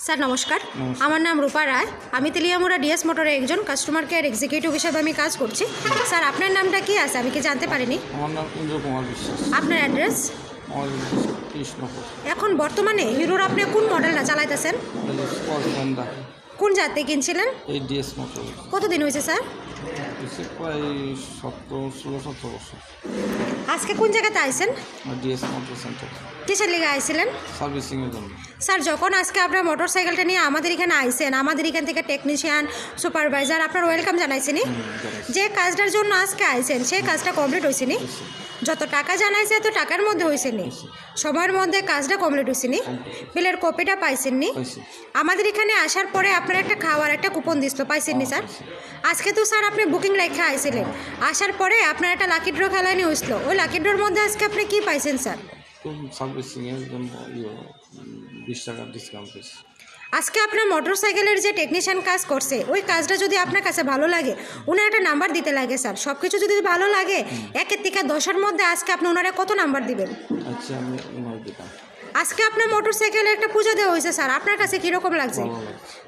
Sir নমস্কার, নমস্কার। আমার নাম রূপা রায়। আমি তেলিয়ামুড়া ডিএস মোটরে একজন কাস্টমার কেয়ার এক্সিকিউটিভ হিসেবে আমি কাজ করছি। স্যার আপনার নামটা কি আছে আমি কি জানতে পারিনি? আমার নাম ইন্দ্র কুমার বিশ্বাস। আপনার অ্যাড্রেস? আমার কৃষ্ণপুর এখন বর্তমানে হিরোর আপনি কোন মডেলটা চালাইতেছেন? স্কচ হন্ডা কোন জাতে কিনছিলেন? এই ডিএস মোটর কতদিন হয়েছে স্যার? প্রায় 16-17 বছর। আজকে কোন জায়গাতে আইছেন? ডিএস মোটর সেন্টার কিসের লেগে আইছিলেন? সার্ভিসিংয়ের জন্য। স্যার যখন আজকে আপনার মোটর সাইকেলটা নিয়ে আমাদের এখানে আইছেন, আমাদের এখান থেকে টেকনিশিয়ান সুপারভাইজার আপনার ওয়েলকাম জানাইছিনি? যে কাজটার জন্য আজকে আইছেন সেই কাজটা কমপ্লিট হয়েছে নি? যত টাকা জানাইছে এত টাকার মধ্যে হয়েছে নি? সময়ের মধ্যে কাজটা কমপ্লিট হয়েছে নি? বিলের কপিটা পাইছেন নি? পাইছি। আমাদের এখানে আসার পরে আপনার একটা খাওয়ার একটা কুপন দিছিল, পাইছেন নি স্যার? আজকে তো স্যার আপনি বুকিং রেখে আইছিলেন, আসার পরে আপনার একটা লাকি ড্র খেলানি হয়েছিল, ওই লাকি ড্রোর মধ্যে আজকে আপনি কি পাইছেন স্যার? তো সার্ভিসিংয়ের জন্য 20 টাকা ডিসকাউন্ট পেয়েছি। আজকে আপনার মোটর সাইকেলের যে টেকনিশিয়ান কাজ করছে ওই কাজটা যদি আপনার কাছে ভালো লাগে উনার একটা নাম্বার দিতে লাগে স্যার। সব কিছু যদি ভালো লাগে 1 থেকে 10-এর মধ্যে আজকে আপনি ওনারা কত নাম্বার দিবেন? আচ্ছা, আমি 9 দিতাম। আজকে আপনার মোটর সাইকেলে একটা পূজা দেওয়া হয়েছে স্যার, আপনার কাছে কীরকম লাগছে? ভালো লাগছে।